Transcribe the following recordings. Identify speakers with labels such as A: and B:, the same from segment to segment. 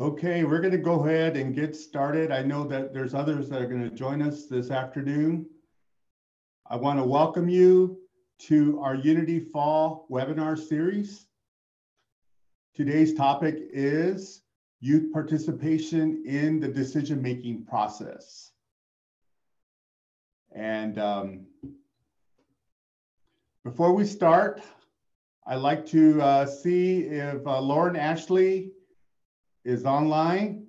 A: Okay, we're going to go ahead and get started. I know that there's others that are going to join us this afternoon. I want to welcome you to our Unity Fall webinar series. Today's topic is youth participation in the decision-making process. And before we start, I'd like to see if Lauren Ashley is online.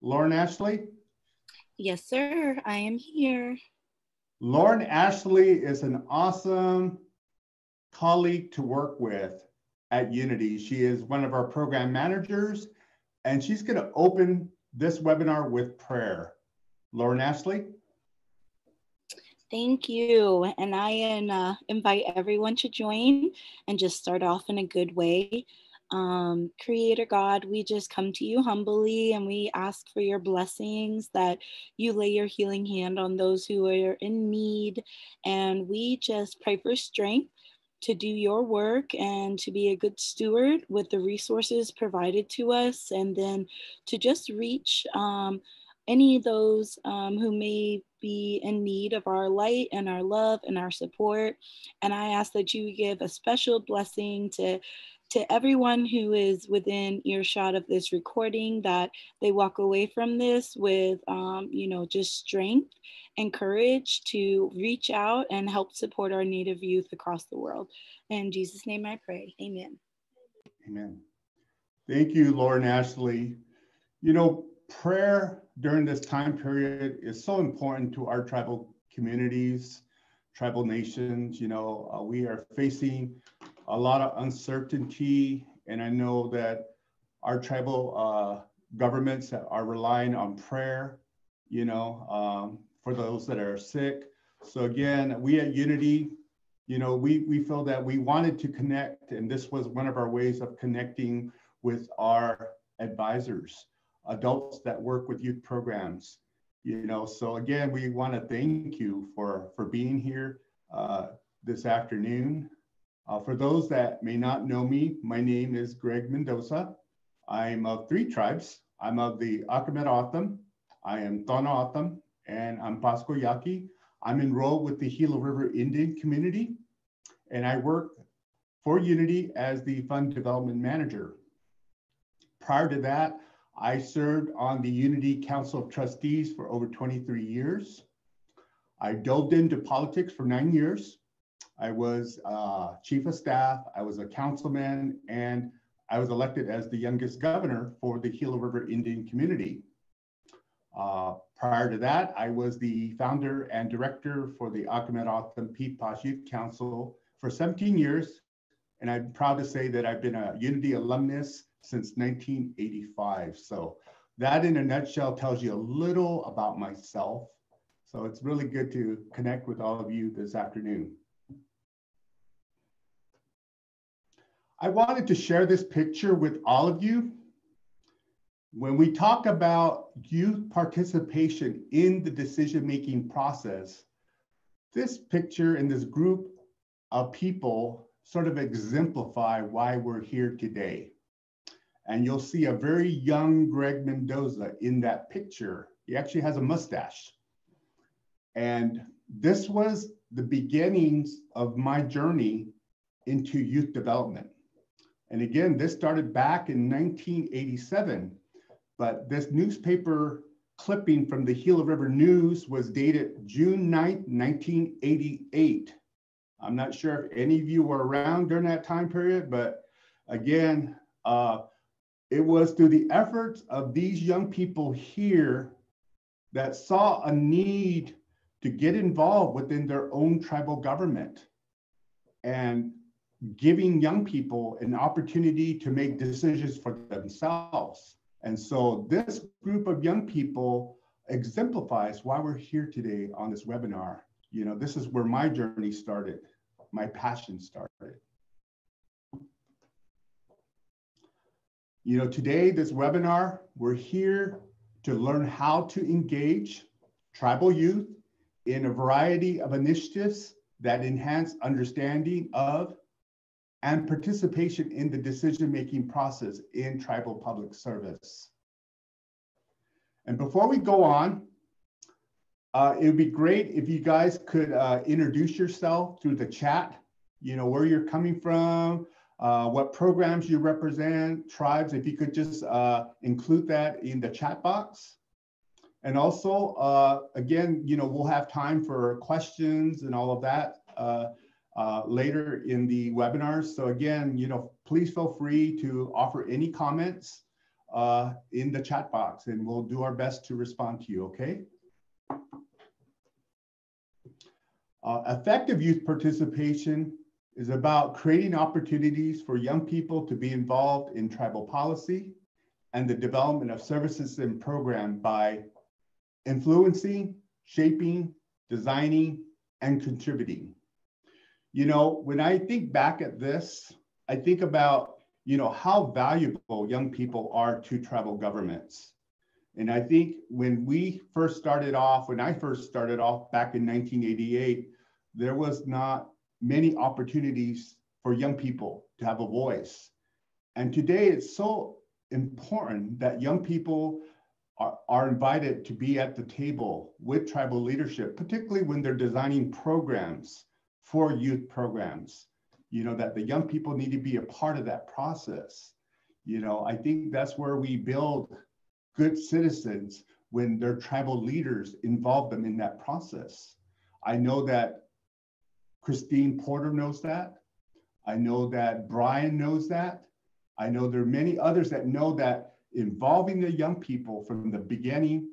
A: Lauren Ashley?
B: Yes, sir. I am here.
A: Lauren Ashley is an awesome colleague to work with at Unity. She is one of our program managers, and she's going to open this webinar with prayer. Lauren Ashley?
B: Thank you. And I invite everyone to join and just start off in a good way. Creator God, we just come to you humbly and we ask for your blessings, that you lay your healing hand on those who are in need. And we just pray for strength to do your work and to be a good steward with the resources provided to us, and then to just reach any of those who may be in need of our light and our love and our support. And I ask that you give a special blessing to everyone who is within earshot of this recording, that they walk away from this with, just strength and courage to reach out and help support our Native youth across the world. In Jesus' name I pray, amen.
A: Amen. Thank you, Lauren Ashley. You know, prayer during this time period is so important to our tribal communities, tribal nations. You know, we are facing a lot of uncertainty, and I know that our tribal governments are relying on prayer, for those that are sick. So again, we at Unity, we feel that we wanted to connect, and this was one of our ways of connecting with our advisors, adults that work with youth programs. So again, we want to thank you for being here this afternoon. For those that may not know me, my name is Greg Mendoza. I'm of 3 tribes. I'm of the Akimel, I am Tono O'odham, and I'm Pasco Yaqui. I'm enrolled with the Gila River Indian community, and I work for Unity as the Fund Development Manager. Prior to that, I served on the Unity Council of Trustees for over 23 years. I delved into politics for 9 years. I was chief of staff, I was a councilman, and I was elected as the youngest governor for the Gila River Indian community. Prior to that, I was the founder and director for the Akimel Pee-Posh Youth Council for 17 years. And I'm proud to say that I've been a Unity alumnus since 1985. So that in a nutshell tells you a little about myself. So it's really good to connect with all of you this afternoon. I wanted to share this picture with all of you. When we talk about youth participation in the decision-making process, this picture and this group of people sort of exemplify why we're here today. And you'll see a very young Greg Mendoza in that picture. He actually has a mustache. And this was the beginnings of my journey into youth development. And again, this started back in 1987, but this newspaper clipping from the Gila River News was dated June 9th, 1988. I'm not sure if any of you were around during that time period, but again, it was through the efforts of these young people here that saw a need to get involved within their own tribal government and giving young people an opportunity to make decisions for themselves. And so this group of young people exemplifies why we're here today on this webinar. This is where my journey started, my passion started. Today, this webinar, we're here to learn how to engage tribal youth in a variety of initiatives that enhance understanding of and participation in the decision-making process in tribal public service. And before we go on, it would be great if you guys could introduce yourself through the chat, where you're coming from, what programs you represent, tribes, if you could just include that in the chat box. And also, again, we'll have time for questions and all of that later in the webinars. So again, please feel free to offer any comments in the chat box, and we'll do our best to respond to you, okay? Effective youth participation is about creating opportunities for young people to be involved in tribal policy and the development of services and programs by influencing, shaping, designing, and contributing. When I think back at this, I think about, how valuable young people are to tribal governments. And I think when I first started off back in 1988, there was not many opportunities for young people to have a voice. And today it's so important that young people are invited to be at the table with tribal leadership, particularly when they're designing programs for youth programs, that the young people need to be a part of that process. I think that's where we build good citizens, when their tribal leaders involve them in that process. I know that Christine Porter knows that. I know that Brian knows that. I know there are many others that know that involving the young people from the beginning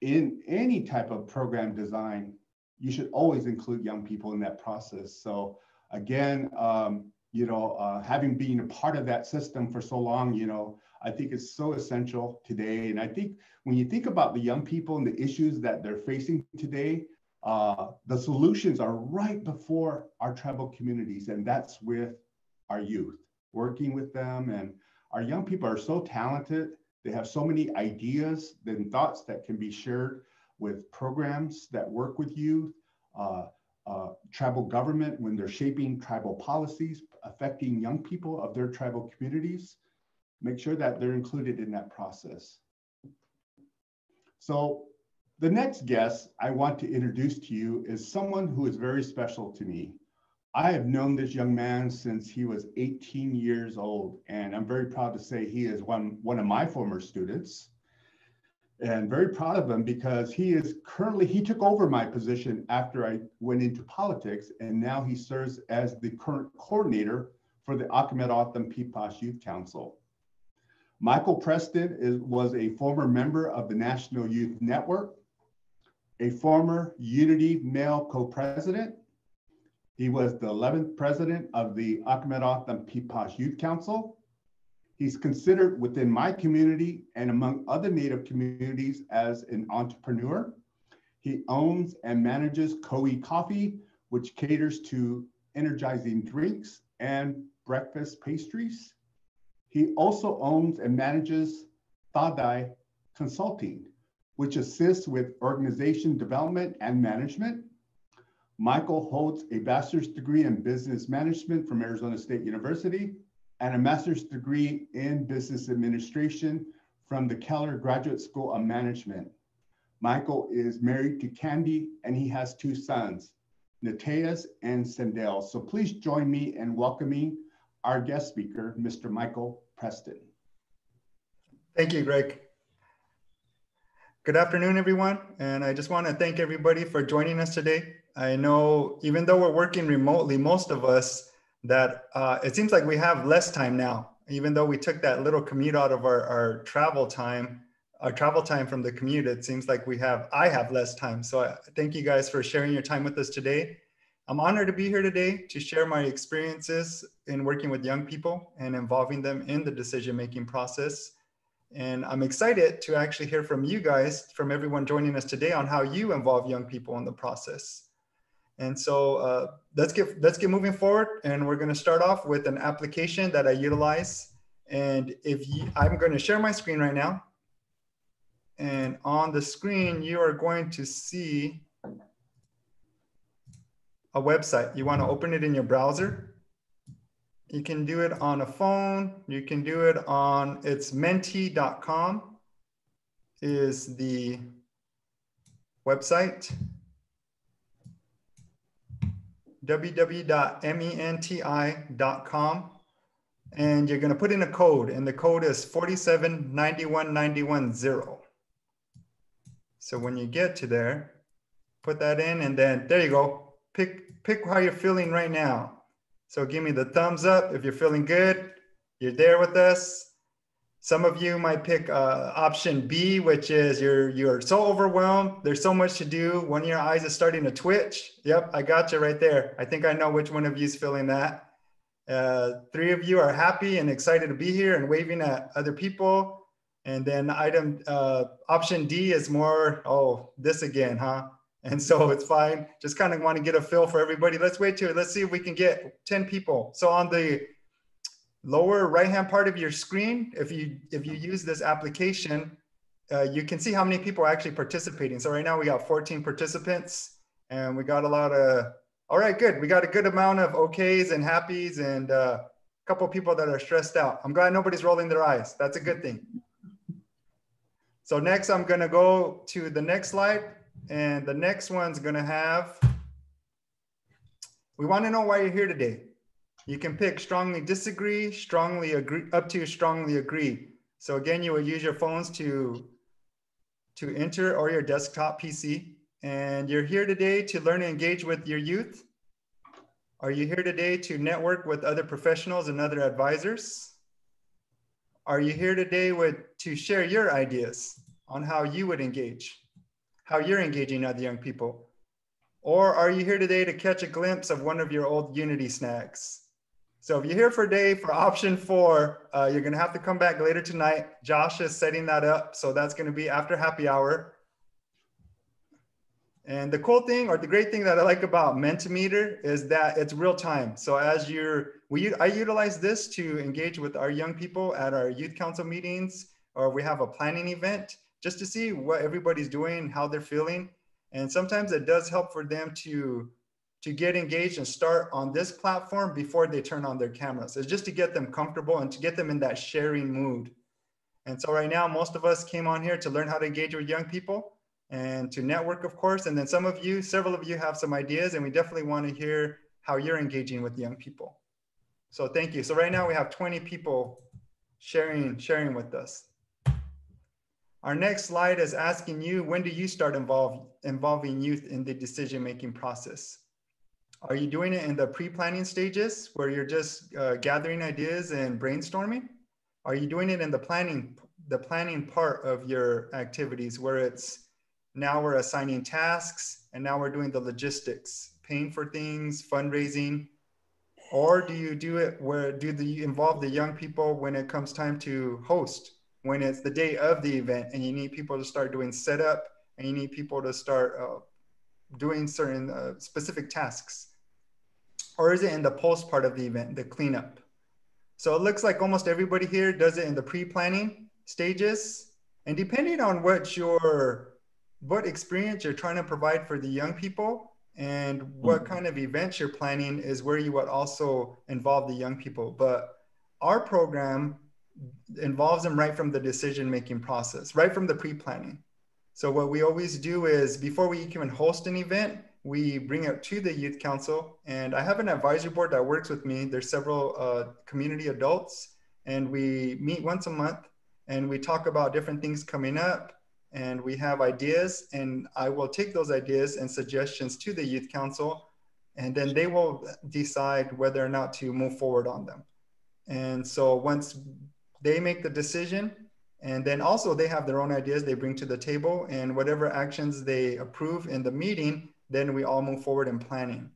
A: in any type of program design, you should always include young people in that process. So again, having been a part of that system for so long, I think it's so essential today. And I think when you think about the young people and the issues that they're facing today, the solutions are right before our tribal communities, and that's with our youth, working with them. And our young people are so talented. They have so many ideas and thoughts that can be shared with programs that work with youth, tribal government when they're shaping tribal policies affecting young people of their tribal communities. Make sure that they're included in that process. So the next guest I want to introduce to you is someone who is very special to me. I have known this young man since he was 18 years old, and I'm very proud to say he is one of my former students, and very proud of him because he took over my position after I went into politics, and now he serves as the current coordinator for the Akimel Pee-Posh Youth Council. Michael Preston was a former member of the National Youth Network, a former Unity Male co-president. He was the 11th president of the Akimel Pee-Posh Youth Council. He's considered within my community and among other Native communities as an entrepreneur. He owns and manages Koi Coffee, which caters to energizing drinks and breakfast pastries. He also owns and manages Thadai Consulting, which assists with organization development and management. Michael holds a bachelor's degree in business management from Arizona State University and a master's degree in business administration from the Keller Graduate School of Management. Michael is married to Candy, and he has two sons, Nateas and Sendel. So please join me in welcoming our guest speaker, Mr. Michael Preston.
C: Thank you, Greg. Good afternoon, everyone. And I just want to thank everybody for joining us today. I know even though we're working remotely, most of us, that it seems like we have less time now, even though we took that little commute out of our travel time from the commute. It seems like I have less time. So I thank you guys for sharing your time with us today. I'm honored to be here today to share my experiences in working with young people and involving them in the decision-making process. And I'm excited to actually hear from you guys, from everyone joining us today, on how you involve young people in the process. And so let's get moving forward. And we're going to start off with an application that I utilize. And I'm going to share my screen right now. And on the screen, you are going to see a website. You want to open it in your browser. You can do it on a phone. You can do it on, it's menti.com. is the website, www.menti.com. And you're going to put in a code, and the code is 4791910. So when you get to there, put that in, and then there you go. Pick how you're feeling right now. So give me the thumbs up if you're feeling good. You're there with us. Some of you might pick option B, which is you're so overwhelmed. There's so much to do. One of your eyes is starting to twitch. Yep, I got you right there. I think I know which one of you is feeling that. 3 of you are happy and excited to be here and waving at other people. And then option D is more, oh, this again, huh? And so it's fine. Just kind of want to get a feel for everybody. Let's see if we can get 10 people. So on the lower right-hand part of your screen, if you use this application, you can see how many people are actually participating. So right now we got 14 participants, and we got a lot of, all right, good. We got a good amount of okays and happies, and a couple of people that are stressed out. I'm glad nobody's rolling their eyes. That's a good thing. So next, I'm going to go to the next slide, and the next one's going to have, we want to know why you're here today. You can pick strongly disagree, strongly agree, up to strongly agree. So again, you will use your phones to enter, or your desktop PC. And you're here today to learn and engage with your youth. Are you here today to network with other professionals and other advisors? Are you here today to share your ideas on how you would engage, how you're engaging other young people? Or are you here today to catch a glimpse of one of your old Unity snacks? So if you're here today for option 4, you're going to have to come back later tonight. Josh is setting that up. So that's going to be after happy hour. And the cool thing, or the great thing that I like about Mentimeter, is that it's real time. So as I utilize this to engage with our young people at our youth council meetings, or we have a planning event, just to see what everybody's doing, how they're feeling. And sometimes it does help for them to get engaged and start on this platform before they turn on their cameras. It's just to get them comfortable and to get them in that sharing mood. And so right now, most of us came on here to learn how to engage with young people and to network, of course. And then several of you have some ideas, and we definitely want to hear how you're engaging with young people. So thank you. So right now we have 20 people sharing with us. Our next slide is asking you, when do you start involving youth in the decision-making process? Are you doing it in the pre-planning stages where you're just gathering ideas and brainstorming? Are you doing it in the planning part of your activities where it's now we're assigning tasks and now we're doing the logistics, paying for things, fundraising? Or do you do it where you involve the young people when it comes time to host, when it's the day of the event and you need people to start doing setup and you need people to start doing certain specific tasks? Or is it in the post part of the event, the cleanup? So it looks like almost everybody here does it in the pre-planning stages. And depending on what experience you're trying to provide for the young people and what kind of events you're planning is where you would also involve the young people. But our program involves them right from the decision-making process, right from the pre-planning. So what we always do is before we even host an event, we bring it to the youth council, and I have an advisory board that works with me. There's several community adults, and we meet once a month and we talk about different things coming up, and we have ideas, and I will take those ideas and suggestions to the youth council, and then they will decide whether or not to move forward on them. And so once they make the decision, and then also they have their own ideas they bring to the table, and whatever actions they approve in the meeting, then we all move forward in planning.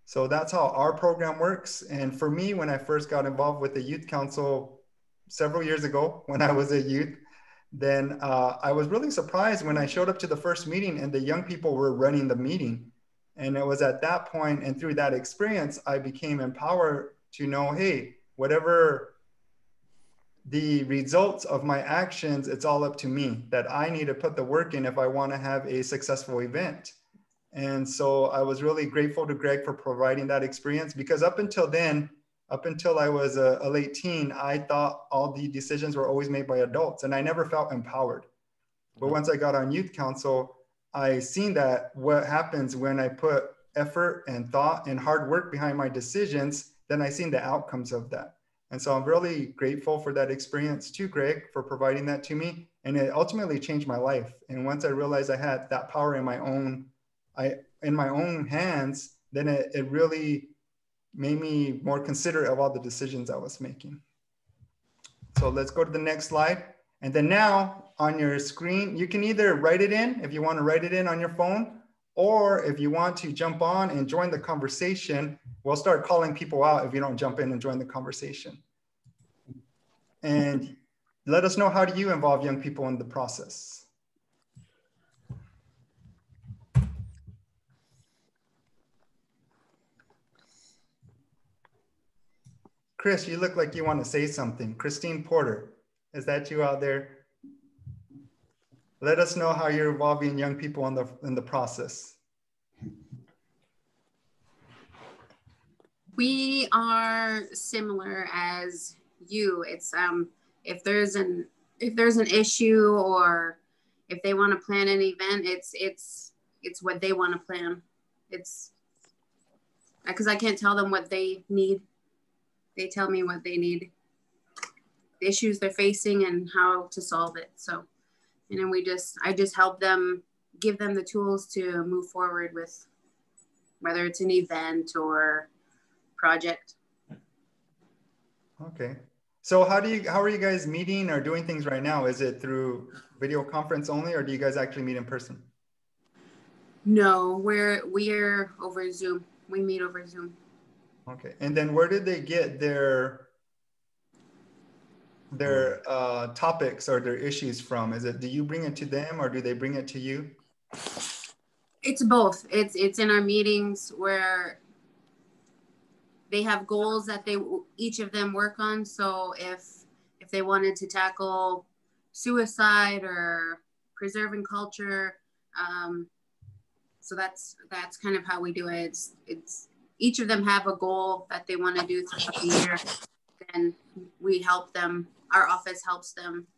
C: So that's how our program works. And for me, when I first got involved with the youth council several years ago, when I was a youth, then I was really surprised when I showed up to the first meeting and the young people were running the meeting. And it was at that point and through that experience, I became empowered to know, hey, whatever the results of my actions, it's all up to me, that I need to put the work in if I want to have a successful event. And so I was really grateful to Greg for providing that experience, because up until I was a late teen, I thought all the decisions were always made by adults, and I never felt empowered. But once I got on youth council, I seen that what happens when I put effort and thought and hard work behind my decisions, then I seen the outcomes of that. And so I'm really grateful for that experience too, Greg, for providing that to me. And it ultimately changed my life. And once I realized I had that power in my own hands, then it really made me more considerate of all the decisions I was making. So let's go to the next slide. And then now on your screen, you can either write it in if you want to write it in on your phone, or if you want to jump on and join the conversation, we'll start calling people out if you don't jump in and join the conversation. And let us know, how do you involve young people in the process? Chris, you look like you want to say something. Christine Porter, is that you out there? Let us know how you're involving young people in the process.
D: We are similar as you. It's if there's an issue, or if they want to plan an event, it's what they want to plan. It's because I can't tell them what they need. They tell me what they need, the issues they're facing, and how to solve it. So, and then I just help them, give them the tools to move forward with, whether it's an event or project.
C: Okay. So how are you guys meeting or doing things right now? Is it through video conference only, or do you guys actually meet in person?
D: No, we're over Zoom. We meet over Zoom.
C: Okay. And then where did they get their topics or their issues from? Is it, do you bring it to them, or do they bring it to you?
D: It's both. It's in our meetings where they have goals that each of them work on. So if they wanted to tackle suicide or preserving culture, so that's kind of how we do it. It's each of them have a goal that they want to do throughout the year, and we help them. Our office helps them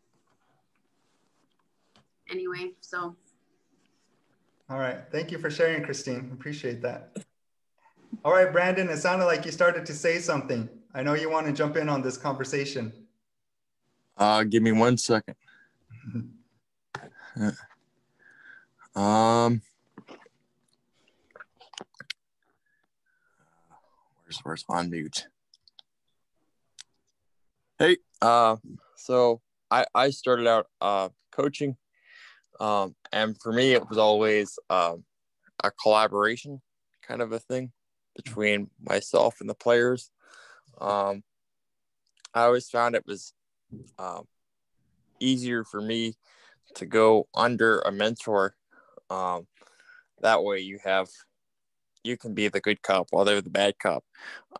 D: anyway. So.
C: All right. Thank you for sharing, Christine. Appreciate that. All right, Brandon, it sounded like you started to say something. I know you want to jump in on this conversation.
E: Give me 1 second. Where's on mute? Hey, so I started out coaching, and for me it was always a collaboration kind of a thing between myself and the players. I always found it was easier for me to go under a mentor. That way you can be the good cop while they're the bad cop.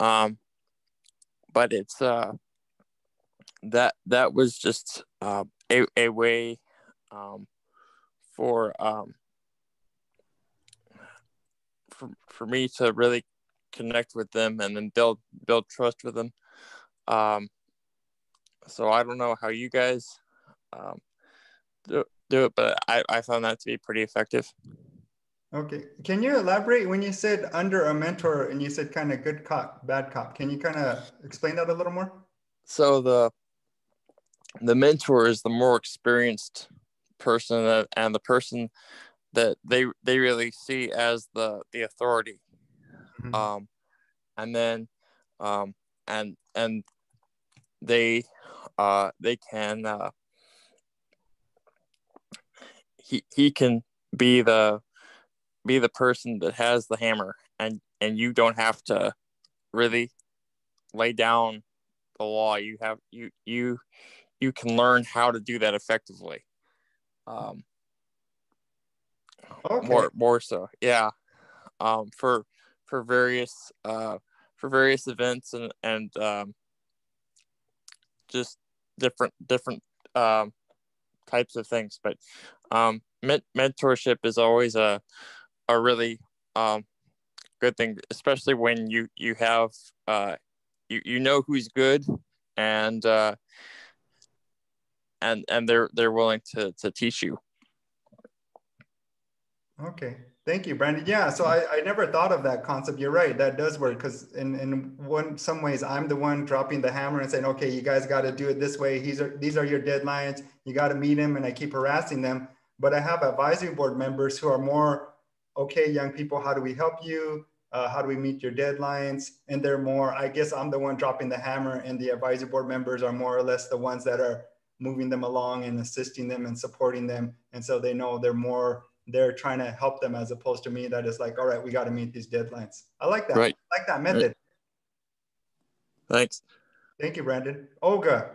E: But it's that was just a way for me to really connect with them and then build trust with them. So I don't know how you guys do it, but I found that to be pretty effective.
C: Okay. Can you elaborate when you said under a mentor and you said kind of good cop, bad cop? Can you kind of explain that a little more?
E: So the mentor is the more experienced person and the person that they really see as the authority. Mm-hmm. And then and they can he can be the person that has the hammer, and you don't have to really lay down the law. You can learn how to do that effectively.
C: Okay.
E: More so, yeah. For various events and just different types of things. But mentorship is always a really good thing, especially when you have you know who's good, and they're willing to teach you.
C: Okay. Thank you, Brandon. Yeah, so I never thought of that concept. You're right. That does work because in some ways I'm the one dropping the hammer and saying, okay, you guys got to do it this way. These are your deadlines. You got to meet them, and I keep harassing them. But I have advisory board members who are more, okay, young people, how do we help you? How do we meet your deadlines? And they're more, I guess I'm the one dropping the hammer, and the advisory board members are more or less the ones that are moving them along and assisting them and supporting them. And so they know they're trying to help them, as opposed to me that is like, all right, we got to meet these deadlines. I like that.
E: Right.
C: I like that method.
E: Right. Thanks.
C: Thank you, Brandon. Olga,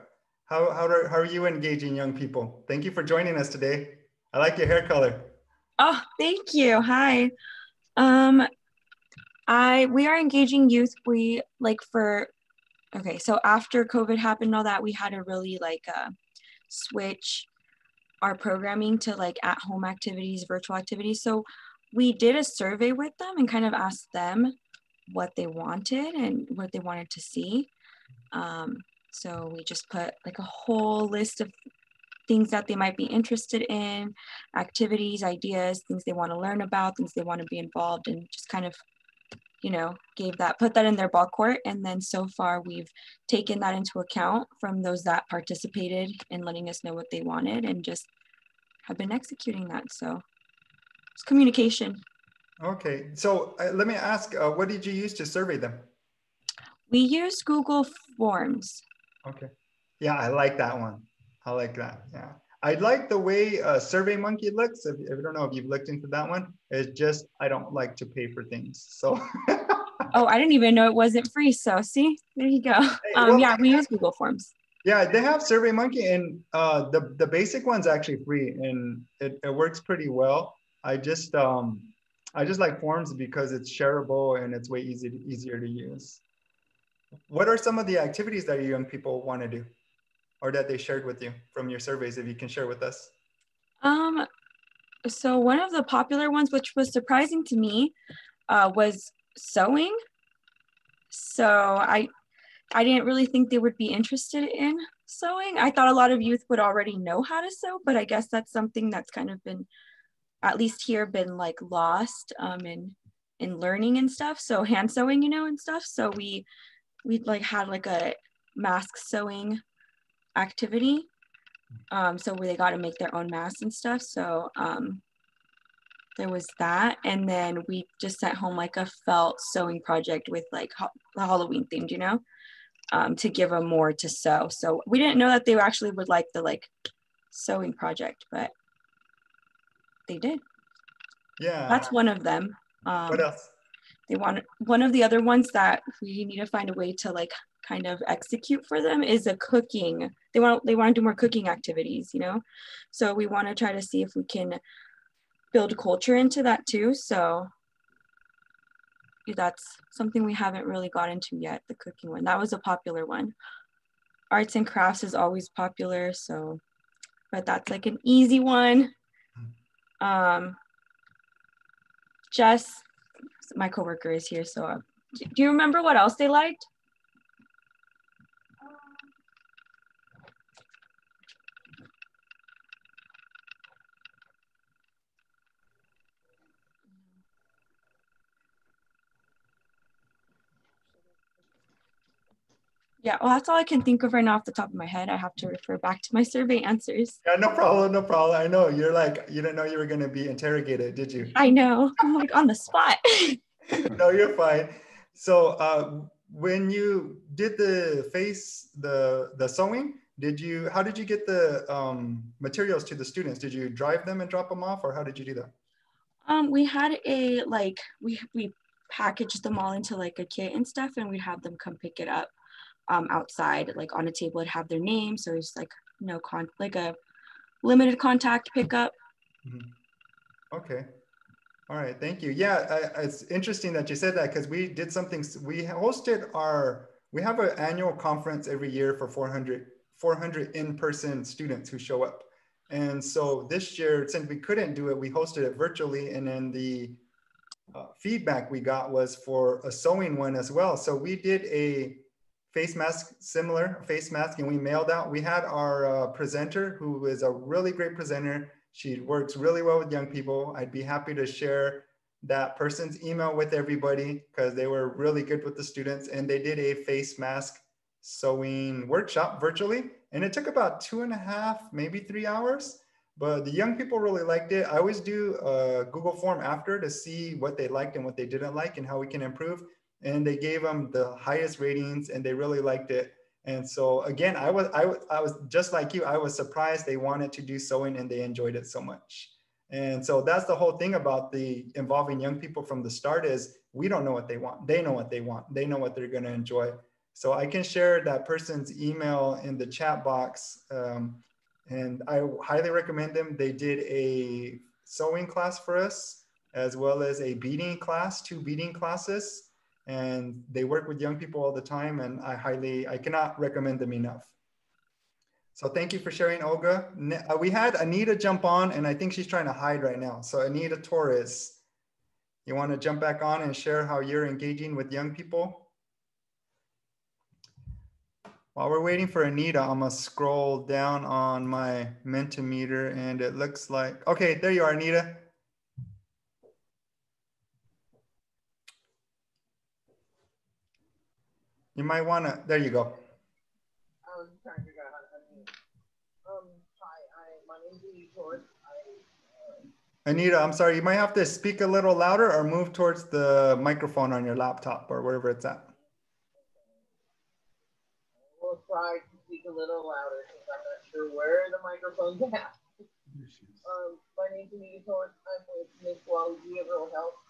C: how are you engaging young people? Thank you for joining us today. I like your hair color.
F: Oh, thank you. Hi. We are engaging youth. So after COVID happened and all that, we had to really switch our programming to like at-home activities, virtual activities. So we did a survey with them and kind of asked them what they wanted and what they wanted to see. So we just put like a whole list of things that they might be interested in, activities, ideas, things they want to learn about, things they want to be involved in, just kind of, put that in their ball court. And then so far we've taken that into account from those that participated in letting us know what they wanted and just have been executing that. So it's communication.
C: Okay, so let me ask, what did you use to survey them?
F: We used Google Forms.
C: Okay, yeah, I like that one. I like that, yeah. I like the way SurveyMonkey looks. If I don't know if you've looked into that one. It's just, I don't like to pay for things, so.
F: Oh, I didn't even know it wasn't free. So see, there you go. Yeah, we use Google Forms.
C: Yeah, they have SurveyMonkey, and the basic one's actually free, and it works pretty well. I just like Forms because it's shareable and it's way easier to use. What are some of the activities that your young people want to do, or that they shared with you from your surveys, if you can share with us?
F: So one of the popular ones, which was surprising to me, was sewing. So I didn't really think they would be interested in sewing. I thought a lot of youth would already know how to sew, but I guess that's something that's kind of been, at least here, been like lost in learning and stuff. So hand sewing, and stuff. So we like had like a mask sewing activity. So where they got to make their own masks and stuff. So there was that. And then we just sent home like a felt sewing project with like the Halloween themed, to give them more to sew. So we didn't know that they actually would like the sewing project, but they did.
C: Yeah.
F: That's one of them.
C: What else?
F: They want, one of the other ones that we need to find a way to kind of execute for them is a cooking. They want to do more cooking activities, So we want to try to see if we can build culture into that too. So that's something we haven't really got into yet, the cooking one. That was a popular one. Arts and crafts is always popular, so, but that's like an easy one. Jess, my coworker, is here, so do you remember what else they liked? Yeah, well, that's all I can think of right now off the top of my head. I have to refer back to my survey answers.
C: Yeah, no problem, no problem. I know, you're like, you didn't know you were going to be interrogated, did you?
F: I know, I'm like on the spot.
C: No, you're fine. So when you did the sewing, how did you get the materials to the students? Did you drive them and drop them off, or how did you do that?
F: We had we packaged them all into like a kit and stuff, and we'd have them come pick it up outside, like on a table. It'd have their name, so it's like like a limited contact pickup.
C: Mm-hmm. Okay. All right, thank you. Yeah, it's interesting that you said that, because we did something. We have an annual conference every year for 400 in-person students who show up. And so this year, since we couldn't do it, we hosted it virtually. And then the feedback we got was for a sewing one as well. So we did a face mask, similar face mask, and we mailed out. We had our presenter, who is a really great presenter. She works really well with young people. I'd be happy to share that person's email with everybody because they were really good with the students, and they did a face mask sewing workshop virtually. And it took about 2.5, maybe 3 hours, but the young people really liked it. I always do a Google form after to see what they liked and what they didn't like and how we can improve. And they gave them the highest ratings and they really liked it. And so again, I was just like you, I was surprised they wanted to do sewing and they enjoyed it so much. And so that's the whole thing about the involving young people from the start is we don't know what they want. They know what they want. They know what they're going to enjoy. So I can share that person's email in the chat box. And I highly recommend them. They did a sewing class for us, as well as a beading class, 2 beading classes. And they work with young people all the time. And I cannot recommend them enough. So thank you for sharing, Olga. We had Anita jump on, and I think she's trying to hide right now. So Anita Torres, you want to jump back on and share how you're engaging with young people? While we're waiting for Anita, I'm gonna scroll down on my Mentimeter, and it looks like, okay, there you are, Anita. You might wanna, there you go.
G: I was trying to figure out how to unmute. Hi, my name is Anita.
C: Anita, I'm sorry, you might have to speak a little louder or move towards the microphone on your laptop or wherever it's at.
G: We'll try to speak a little louder because I'm not sure where the microphone's at. My name is Anita Torres. I'm with Miss Wally Behavioral Health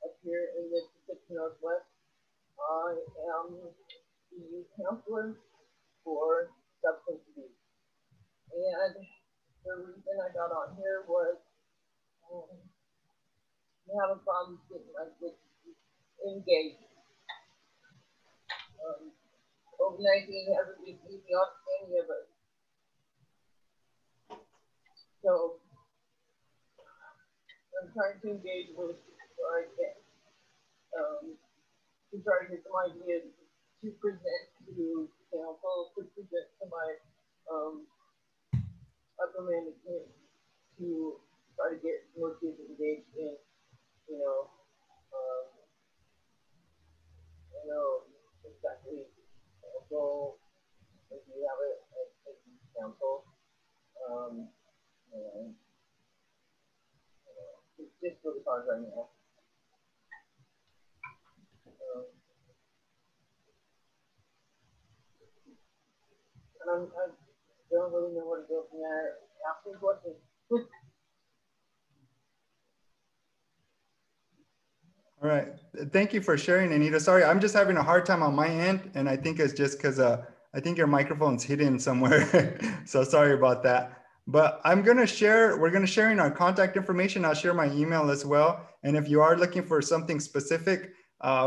G: up here in the Pacific Northwest. I am the youth counselor for substance abuse. And the reason I got on here was we have a problem with engaged. COVID-19 hasn't been easy on any of us. So I'm trying to engage with where I can to try to get some ideas to present to council, to present to my upper management to try to get more kids engaged in, exactly. So if you have a council, and it's just really hard right now. And I don't really know where to go from there. Asking questions.
C: All right, thank you for sharing, Anita. Sorry, I'm just having a hard time on my end, and I think it's just because I think your microphone's hidden somewhere. So sorry about that. But we're gonna sharing our contact information. I'll share my email as well. And if you are looking for something specific,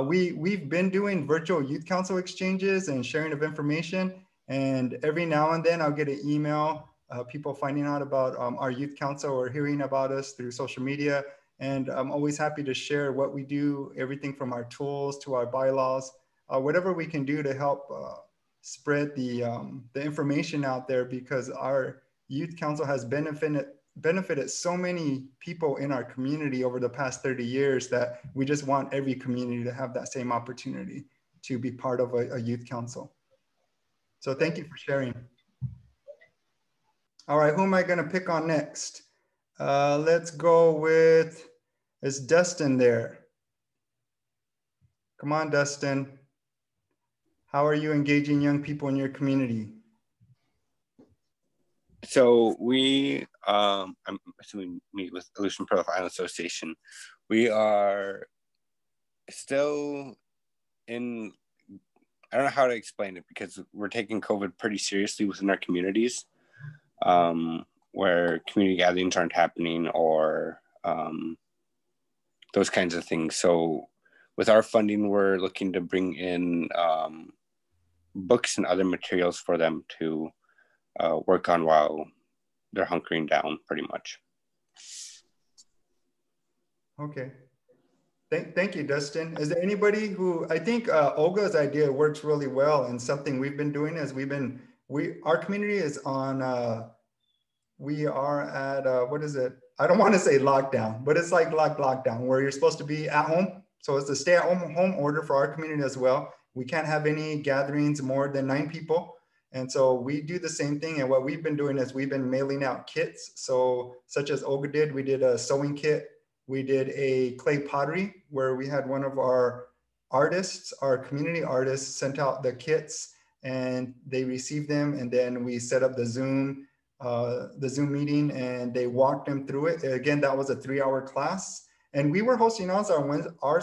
C: we've been doing virtual youth council exchanges and sharing of information. And every now and then I'll get an email, people finding out about our youth council or hearing about us through social media. And I'm always happy to share what we do, everything from our tools to our bylaws, whatever we can do to help spread the information out there, because our youth council has benefited so many people in our community over the past 30 years that we just want every community to have that same opportunity to be part of a youth council. So thank you for sharing. All right, who am I gonna pick on next? Let's go with, is Dustin there? Come on, Dustin. How are you engaging young people in your community?
H: So I'm assuming me with Aleutian Profiling Association, we are still in, I don't know how to explain it because we're taking COVID pretty seriously within our communities, where community gatherings aren't happening or those kinds of things. So with our funding, we're looking to bring in books and other materials for them to work on while they're hunkering down, pretty much. Okay.
C: Thank you, Dustin. Is there anybody who, I think Olga's idea works really well, and something we've been doing is our community is on we are at, what is it? I don't want to say lockdown, but it's like lockdown where you're supposed to be at home. So it's a stay at home order for our community as well. We can't have any gatherings more than 9 people. And so we do the same thing. And what we've been doing is we've been mailing out kits. So such as Olga did, we did a sewing kit. We did a clay pottery where we had one of our artists, our community artists, sent out the kits and they received them. And then we set up the Zoom meeting and they walked them through it. Again, that was a 3-hour class. And we were hosting ours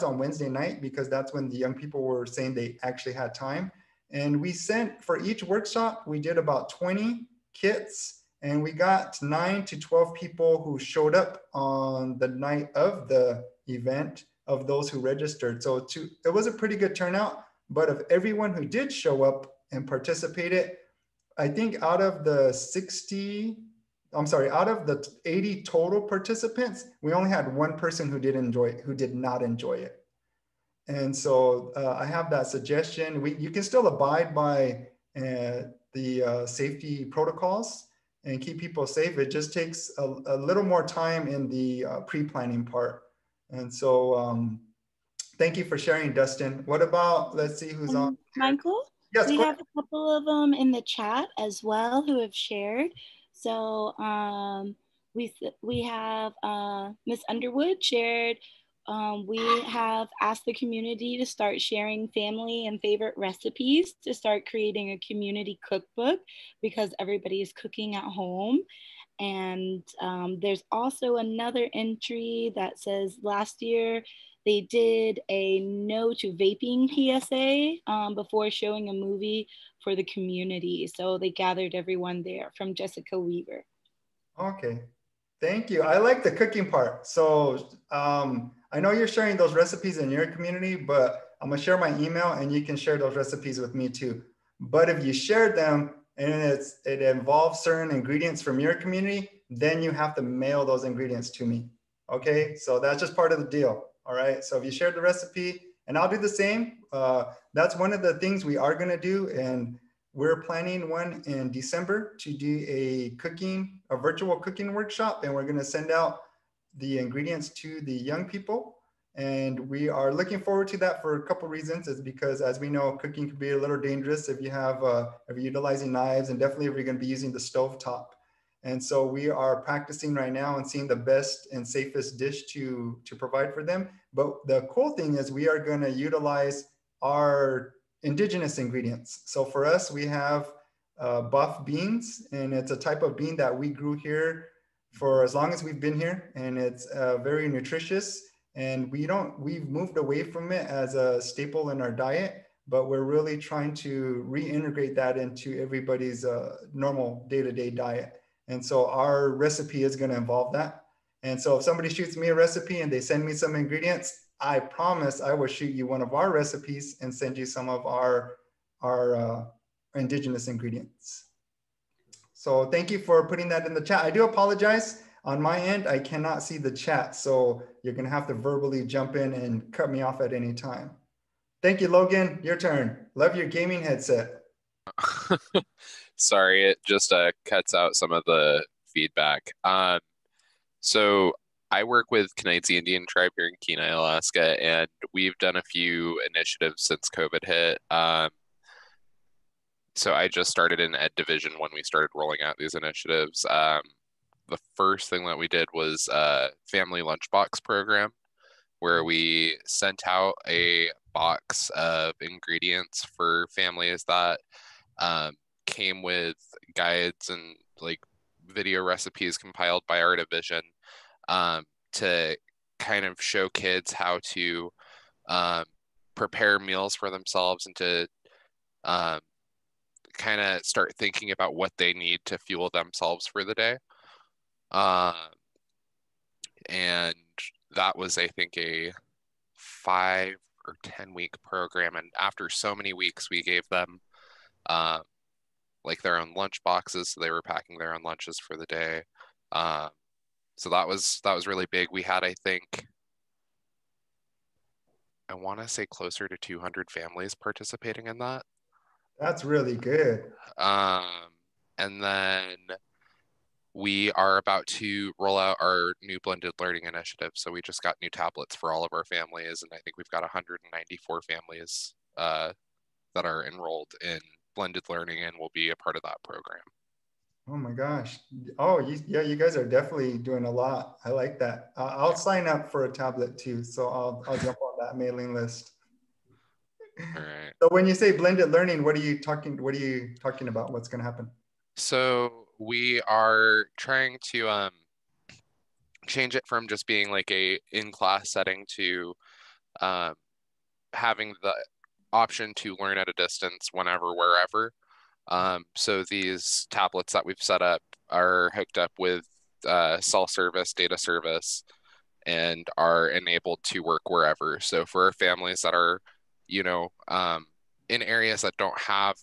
C: on Wednesday night because that's when the young people were saying they actually had time. And we sent, for each workshop, we did about 20 kits and we got 9 to 12 people who showed up on the night of the event of those who registered. So it was a pretty good turnout, but of everyone who did show up and participated, I think out of the 80 total participants, we only had 1 person who did not enjoy it. And so I have that suggestion. You can still abide by the safety protocols and keep people safe. It just takes a little more time in the pre-planning part. And so thank you for sharing, Dustin. What about, let's see who's on.
B: Michael?
C: Yes,
B: we have a couple of them in the chat as well who have shared. So we have Miss Underwood shared. We have asked the community to start sharing family and favorite recipes to start creating a community cookbook because everybody is cooking at home. And there's also another entry that says last year they did a no to vaping PSA before showing a movie for the community. So they gathered everyone there, from Jessica Weaver.
C: Okay, thank you. I like the cooking part. So I know you're sharing those recipes in your community, but I'm gonna share my email and you can share those recipes with me too. But if you shared them and it involves certain ingredients from your community, then you have to mail those ingredients to me. Okay, so that's just part of the deal. All right, so if you shared the recipe, and I'll do the same, that's one of the things we are gonna do, and we're planning one in December to do a virtual cooking workshop, and we're gonna send out the ingredients to the young people. And we are looking forward to that for a couple of reasons. Is because, as we know, cooking can be a little dangerous if you're utilizing knives, and definitely if you're gonna be using the stove top. And so we are practicing right now and seeing the best and safest dish to provide for them. But the cool thing is we are gonna utilize our indigenous ingredients. So for us, we have buff beans, and it's a type of bean that we grew here for as long as we've been here. And it's very nutritious. And we've moved away from it as a staple in our diet, but we're really trying to reintegrate that into everybody's normal day-to-day diet. And so our recipe is going to involve that. And so if somebody shoots me a recipe and they send me some ingredients, I promise I will shoot you one of our recipes and send you some of our indigenous ingredients. So thank you for putting that in the chat. I do apologize. On my end, I cannot see the chat. So you're going to have to verbally jump in and cut me off at any time. Thank you, Logan. Your turn. Love your gaming headset.
I: Sorry, it just cuts out some of the feedback. So I work with Knights Indian Tribe here in Kenai, Alaska, and we've done a few initiatives since COVID hit. So I just started in Ed Division when we started rolling out these initiatives. The first thing that we did was a family lunchbox program where we sent out a box of ingredients for families that came with guides and like video recipes compiled by our division to kind of show kids how to prepare meals for themselves and to kind of start thinking about what they need to fuel themselves for the day. And that was, I think, a 5 or 10 week program. And after so many weeks, we gave them like their own lunch boxes. So they were packing their own lunches for the day. So that was really big. We had, I think, I want to say closer to 200 families participating in that.
C: That's really good.
I: And then we are about to roll out our new blended learning initiative. So we just got new tablets for all of our families, and I think we've got 194 families that are enrolled in blended learning and will be a part of that program.
C: Oh my gosh. Oh, yeah, you guys are definitely doing a lot. I like that. I'll sign up for a tablet too. So I'll jump on that mailing list.
I: All right.
C: So when you say blended learning, what are you talking about? What's going to happen?
I: So we are trying to change it from just being like a in-class setting to having the option to learn at a distance whenever, wherever. So these tablets that we've set up are hooked up with cell service, data service, and are enabled to work wherever. So for our families that are, you know, in areas that don't have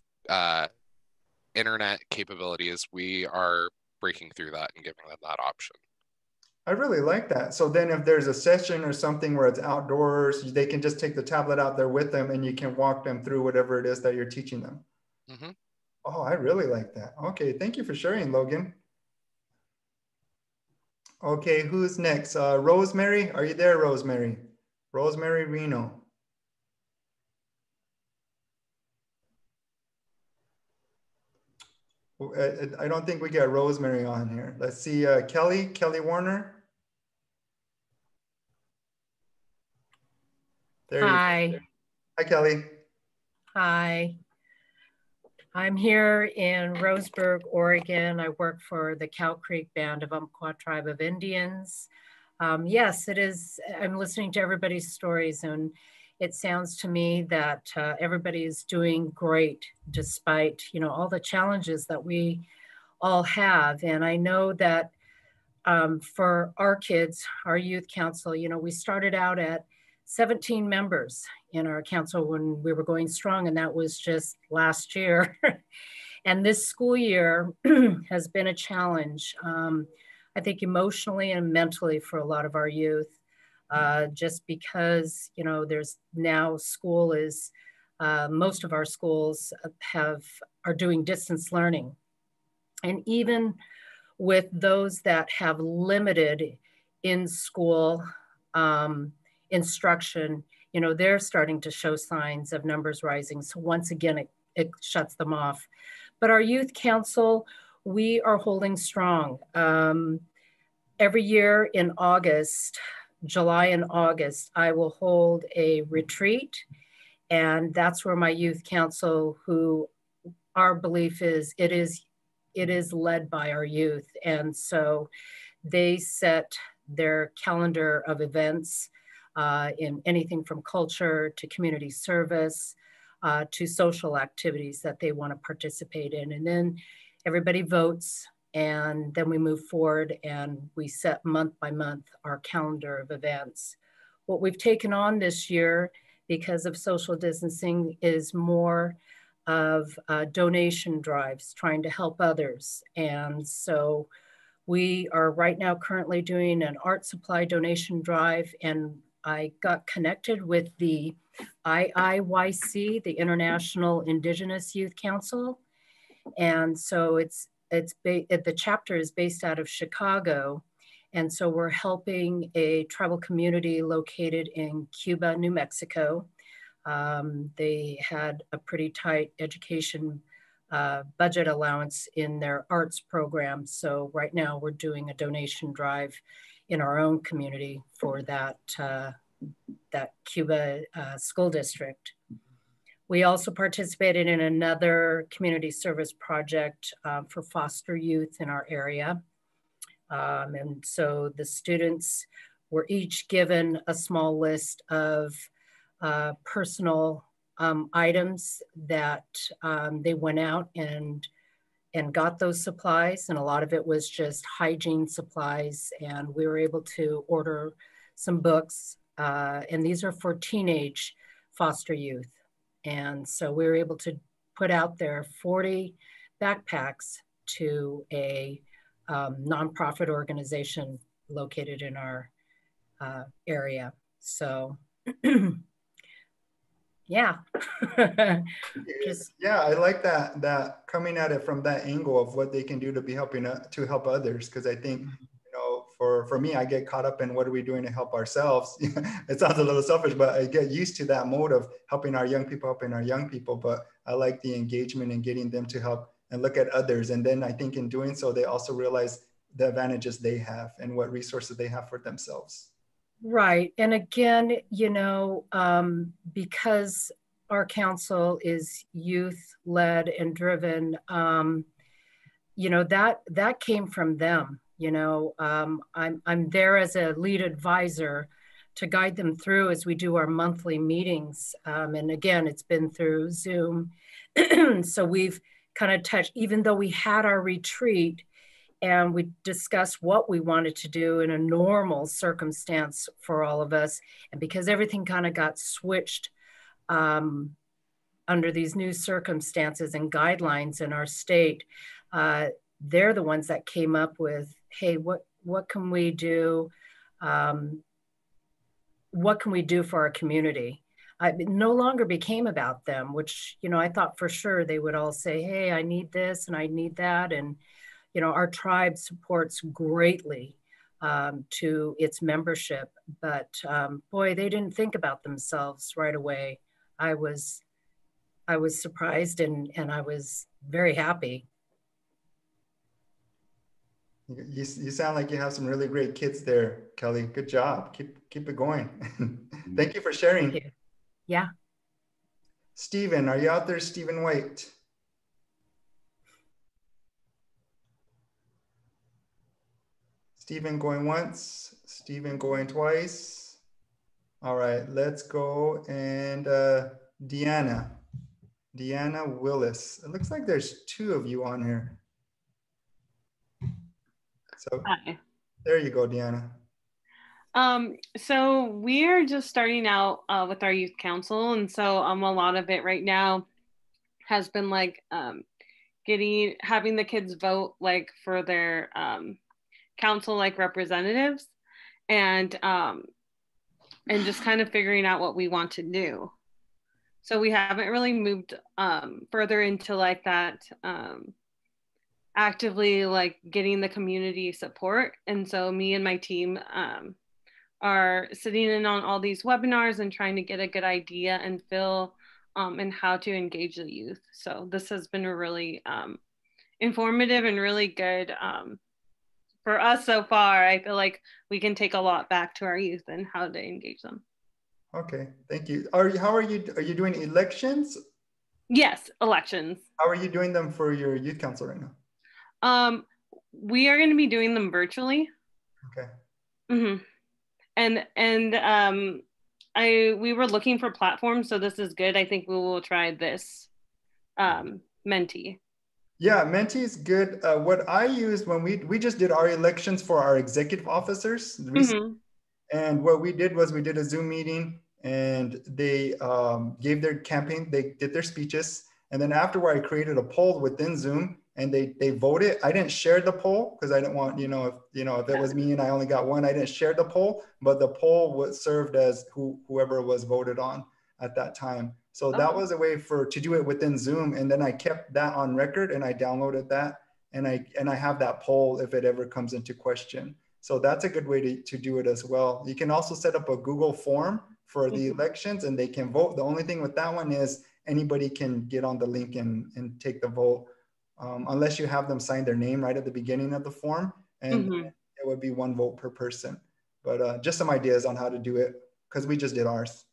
I: internet capabilities, we are breaking through that and giving them that option.
C: I really like that. So then if there's a session or something where it's outdoors, they can just take the tablet out there with them and you can walk them through whatever it is that you're teaching them.
I: Mm-hmm.
C: Oh, I really like that. Okay, thank you for sharing, Logan. Okay, who's next? Rosemary, are you there, Rosemary? Rosemary Reno. I don't think we got Rosemary on here. Let's see, Kelly Warner. There
J: Hi.
C: you go. Hi, Kelly.
J: Hi. I'm here in Roseburg, Oregon. I work for the Cow Creek Band of Umpqua Tribe of Indians. Yes, it is. I'm listening to everybody's stories, and it sounds to me that everybody is doing great despite, you know, all the challenges that we all have. And I know that for our kids, our youth council, you know, we started out at 17 members in our council when we were going strong, and that was just last year. And this school year has been a challenge, I think emotionally and mentally for a lot of our youth, just because, you know, there's now school is, most of our schools are doing distance learning. And even with those that have limited in-school instruction, you know, they're starting to show signs of numbers rising. So once again, it shuts them off. But our youth council, we are holding strong. Every year in August, July and August, I will hold a retreat. And that's where my youth council, who our belief is, it is led by our youth. And so they set their calendar of events in anything from culture to community service to social activities that they want to participate in. And then everybody votes, and then we move forward and we set month by month our calendar of events. What we've taken on this year because of social distancing is more of donation drives, trying to help others. And so we are right now currently doing an art supply donation drive, and I got connected with the IIYC, the International Indigenous Youth Council. And so the chapter is based out of Chicago. And so we're helping a tribal community located in Cuba, New Mexico. They had a pretty tight education budget allowance in their arts program. So right now we're doing a donation drive in our own community for that Cuba school district. We also participated in another community service project for foster youth in our area. And so the students were each given a small list of personal items that they went out and got those supplies. And a lot of it was just hygiene supplies. And we were able to order some books. And these are for teenage foster youth. And so we were able to put out there 40 backpacks to a nonprofit organization located in our area. So yeah. Just
C: Yeah, I like that coming at it from that angle of what they can do to be helping to help others. Because I think, you know, for me, I get caught up in what are we doing to help ourselves. It sounds a little selfish, but I get used to that mode of helping our young people. But I like the engagement and getting them to help and look at others. And then I think in doing so, they also realize the advantages they have and what resources they have for themselves.
J: right. And again, you know, because our council is youth led and driven, you know, that came from them. You know, I'm there as a lead advisor to guide them through as we do our monthly meetings. And again, it's been through Zoom. So we've kind of touched, even though we had our retreat and we discussed what we wanted to do in a normal circumstance for all of us. And because everything kind of got switched under these new circumstances and guidelines in our state, they're the ones that came up with, hey, what can we do? What can we do for our community? It no longer became about them, which, you know, I thought for sure they would all say, hey, I need this and I need that. And, you know, our tribe supports greatly to its membership, but boy, they didn't think about themselves right away. I was surprised and I was very happy.
C: You sound like you have some really great kids there, Kelly. Good job. Keep it going. Thank you for sharing.
J: Thank you. Yeah.
C: Stephen, are you out there, Stephen White? Stephen going once, Stephen going twice. All right, let's go. And Deanna Willis. It looks like there's two of you on here. So
K: Hi.
C: There you go, Deanna.
K: So we're just starting out with our youth council, and so a lot of it right now has been like having the kids vote like for their council like representatives, and just kind of figuring out what we want to do. So we haven't really moved further into like that actively like getting the community support. And so me and my team are sitting in on all these webinars and trying to get a good idea and feel and how to engage the youth. So this has been really informative and really good for us so far. I feel like we can take a lot back to our youth and how to engage them.
C: Okay, thank you. Are you doing elections?
K: Yes, elections.
C: How are you doing them for your youth council right now?
K: We are going to be doing them virtually.
C: Okay.
K: Mm-hmm. And we were looking for platforms, so this is good. I think we will try this Menti.
C: Yeah, Menti is good. What I used when we just did our elections for our executive officers recently. Mm-hmm. And what we did was we did a Zoom meeting and they gave their campaign, they did their speeches. And then afterward, I created a poll within Zoom and they voted. I didn't share the poll because I didn't want, if it was me and I only got one, I didn't share the poll, but the poll was served as whoever was voted on at that time. So that was a way to do it within Zoom. And then I kept that on record and I downloaded that and I have that poll if it ever comes into question. So that's a good way to do it as well. You can also set up a Google form for the elections and they can vote. The only thing with that one is anybody can get on the link and take the vote. Unless you have them sign their name right at the beginning of the form, and it would be one vote per person. But just some ideas on how to do it because we just did ours.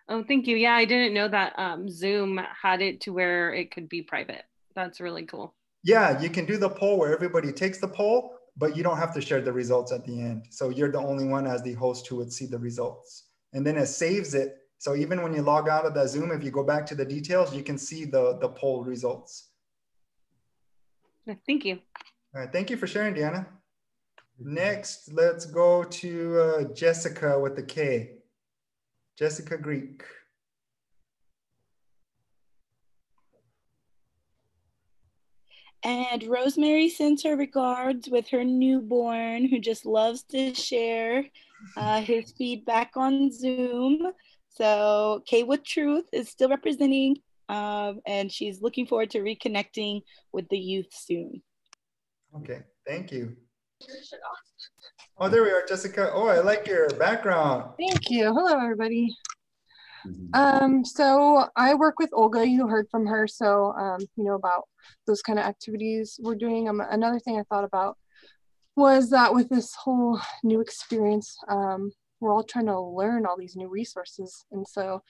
K: Oh, thank you. Yeah, I didn't know that Zoom had it to where it could be private. That's really cool.
C: Yeah, you can do the poll where everybody takes the poll, but you don't have to share the results at the end. So you're the only one as the host who would see the results. And then it saves it. So even when you log out of that Zoom, if you go back to the details, you can see the poll results.
K: Thank you.
C: All right, thank you for sharing, Deanna. Next, let's go to Jessica with the K. Jessica Greek.
B: And Rosemary sends her regards with her newborn who just loves to share his feedback on Zoom. So Kay with Truth is still representing, and she's looking forward to reconnecting with the youth soon.
C: Okay, thank you. Oh, there we are, Jessica. Oh, I like your background.
L: Thank you. Hello, everybody. So I work with Olga. You heard from her, so you know about those kind of activities we're doing. Another thing I thought about was that with this whole new experience, we're all trying to learn all these new resources, and so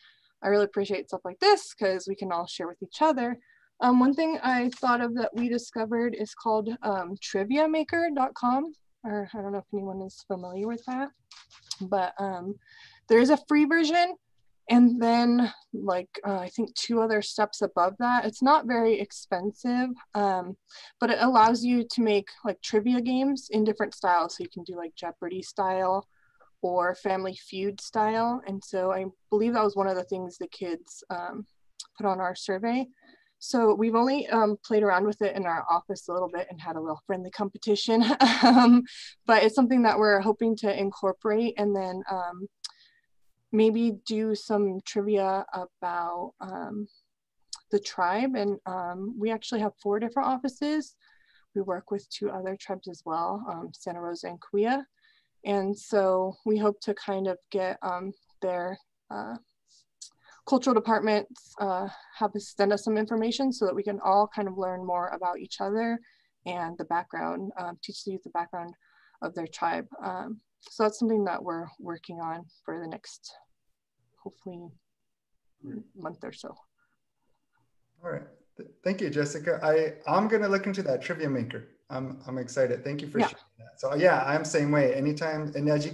L: I really appreciate stuff like this because we can all share with each other. One thing I thought of that we discovered is called triviamaker.com, or I don't know if anyone is familiar with that, but there's a free version. And then like, I think 2 other steps above that. It's not very expensive, but it allows you to make like trivia games in different styles. So you can do like Jeopardy style or Family Feud style. And so I believe that was one of the things the kids put on our survey. So we've only played around with it in our office a little bit and had a little friendly competition, but it's something that we're hoping to incorporate, and then maybe do some trivia about the tribe. And we actually have 4 different offices. We work with 2 other tribes as well, Santa Rosa and Kuya. And so we hope to kind of get their cultural departments have us send us some information so that we can all kind of learn more about each other and the background, teach the youth the background of their tribe. So that's something that we're working on for the next, hopefully, month or so.
C: All right. Thank you, Jessica. I'm going to look into that Trivia Maker. I'm excited. Thank you for sharing that. So yeah, I'm same way. Anytime, and as you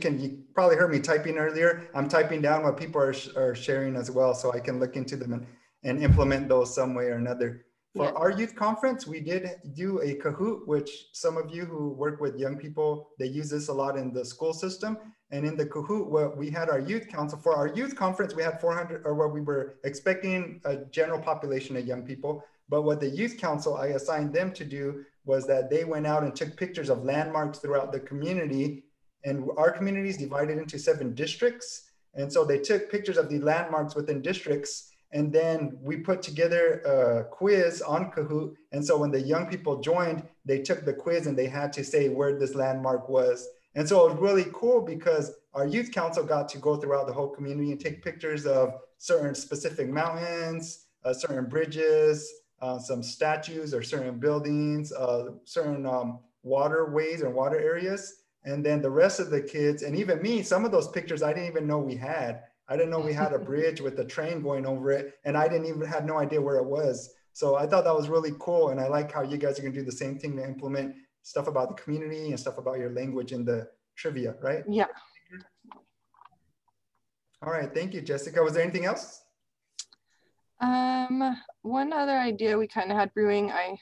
C: probably heard me typing earlier, I'm typing down what people are sharing as well, so I can look into them and implement those some way or another. For our youth conference, we did do a Kahoot, which some of you who work with young people, they use this a lot in the school system. And in the Kahoot, we had our youth council. For our youth conference, we had 400, or what we were expecting a general population of young people. But what the youth council, I assigned them to do was that they went out and took pictures of landmarks throughout the community. And our community is divided into 7 districts. And so they took pictures of the landmarks within districts. And then we put together a quiz on Kahoot. And so when the young people joined, they took the quiz and they had to say where this landmark was. And so it was really cool because our youth council got to go throughout the whole community and take pictures of certain specific mountains, certain bridges, some statues or certain buildings, certain waterways and water areas. And then the rest of the kids, and even me, some of those pictures I didn't even know we had. I didn't know we had a bridge with a train going over it, and I had no idea where it was. So I thought that was really cool. And I like how you guys are gonna do the same thing to implement stuff about the community and stuff about your language in the trivia, right?
L: Yeah.
C: All right, thank you, Jessica. Was there anything else?
L: One other idea we kind of had brewing, I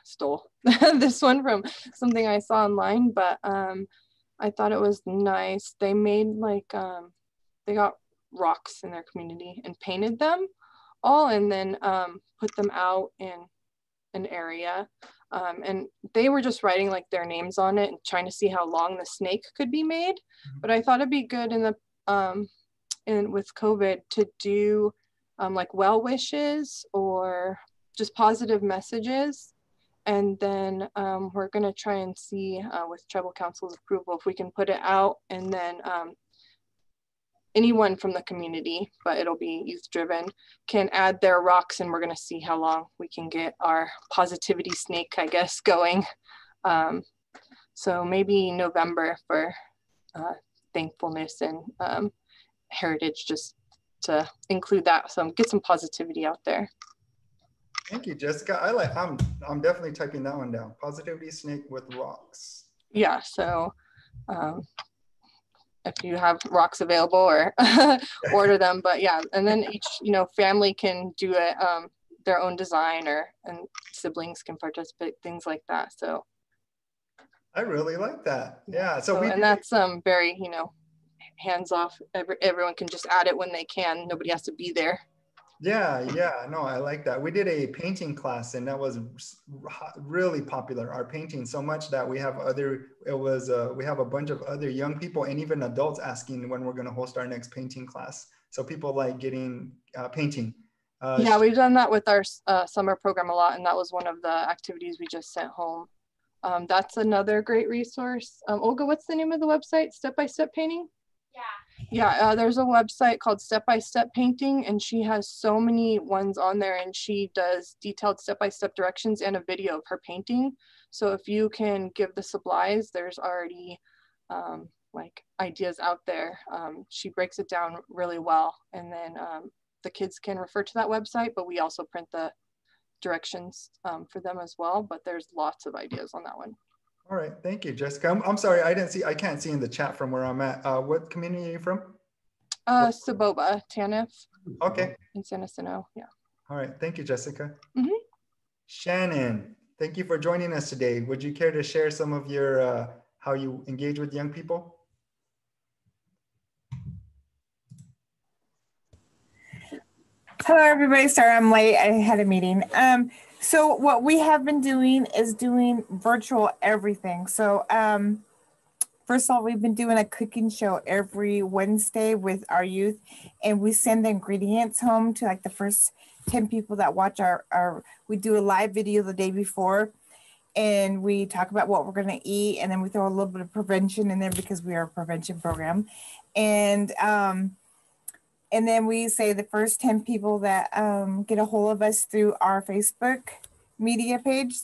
L: stole this one from something I saw online, but I thought it was nice. They made like, they got rocks in their community and painted them all, and then put them out in an area. And they were just writing like their names on it and trying to see how long the snake could be made. But I thought it'd be good in the, with COVID to do like well wishes or just positive messages. And then we're gonna try and see with Tribal Council's approval if we can put it out, and then anyone from the community, but it'll be youth driven, can add their rocks, and we're gonna see how long we can get our positivity snake, I guess, going. So maybe November for thankfulness and heritage, just to include that, so get some positivity out there.
C: Thank you, Jessica. I'm definitely typing that one down. Positivity snake with rocks.
L: Yeah, so if you have rocks available, or order them, but yeah, and then each family can do it their own design, and siblings can participate, things like that. So
C: I really like that. Yeah. So
L: and that's very hands off. Everyone can just add it when they can. Nobody has to be there.
C: Yeah, no, I like that. We did a painting class and that was really popular, our painting, so much that we have we have a bunch of other young people and even adults asking when we're going to host our next painting class. So people like getting painting.
L: Yeah, we've done that with our summer program a lot, and that was one of the activities we just sent home. That's another great resource. Olga, what's the name of the website? Step by Step Painting? Yeah, there's a website called Step by Step Painting, and she has so many ones on there, and she does detailed step-by-step directions and a video of her painting. So if you can give the supplies, there's already like ideas out there. She breaks it down really well, and then the kids can refer to that website, but we also print the directions for them as well. But there's lots of ideas on that one.
C: All right, thank you, Jessica. I'm sorry, I can't see in the chat from where I'm at. What community are you from?
L: Saboba, TANF.
C: Okay.
L: In San Jacinto, yeah.
C: All right, thank you, Jessica.
L: Mm-hmm.
C: Shannon, thank you for joining us today. Would you care to share some of your, how you engage with young people?
M: Hello, everybody. Sorry I'm late. I had a meeting. So what we have been doing is doing virtual everything. So first of all, we've been doing a cooking show every Wednesday with our youth, and we send the ingredients home to like the first 10 people that watch we do a live video the day before, and we talk about what we're going to eat, and then we throw a little bit of prevention in there because we are a prevention program. And then we say the first 10 people that get a hold of us through our Facebook media page,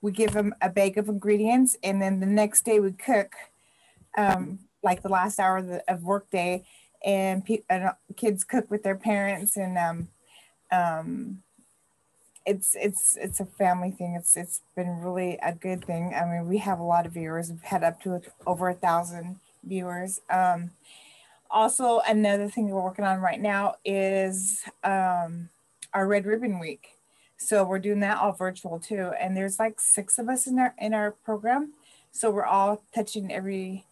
M: we give them a bag of ingredients, and then the next day we cook, like the last hour of work day, and kids cook with their parents, and it's a family thing. It's been really a good thing. I mean, we have a lot of viewers. We've had up to over 1,000 viewers. Also, another thing we're working on right now is our Red Ribbon Week. So we're doing that all virtual too. And there's like 6 of us in our program. So we're all touching every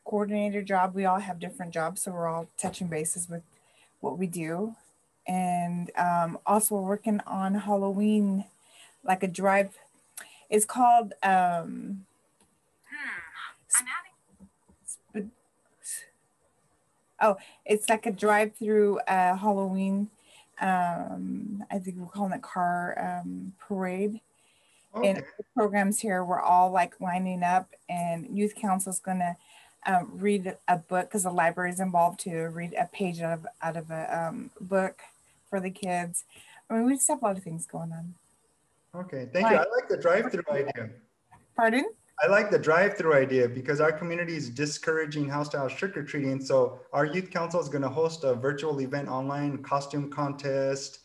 M: coordinator job. We all have different jobs. So we're all touching bases with what we do. And also we're working on Halloween, like a drive. It's called it's like a drive-through Halloween. I think we're calling it car parade. Okay. And the programs here, we're all like lining up, and youth council is gonna read a book, because the library is involved to read a page out of a book for the kids. I mean, we just have a lot of things going on.
C: Okay, thank you. I like the drive-through idea.
M: Pardon?
C: I like the drive-through idea because our community is discouraging house-to-house trick-or-treating. So our youth council is going to host a virtual event online, costume contest.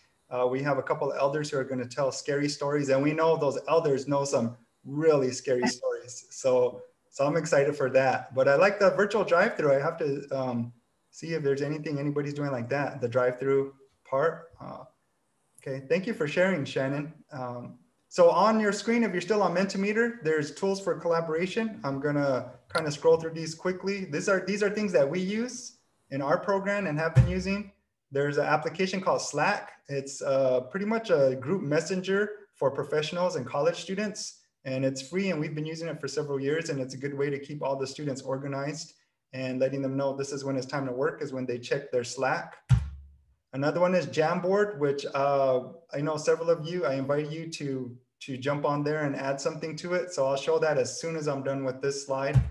C: We have a couple of elders who are going to tell scary stories, and we know those elders know some really scary stories. So I'm excited for that. But I like the virtual drive-through. I have to see if there's anybody's doing like that, the drive-through part. Okay, thank you for sharing, Shannon. So on your screen, if you're still on Mentimeter, there's tools for collaboration. I'm gonna kind of scroll through these quickly. These are things that we use in our program and have been using. There's an application called Slack. It's pretty much a group messenger for professionals and college students, and it's free, and we've been using it for several years, and it's a good way to keep all the students organized and letting them know this is when it's time to work, is when they check their Slack. Another one is Jamboard, which I know several of you, I invite you to jump on there and add something to it. So I'll show that as soon as I'm done with this slide.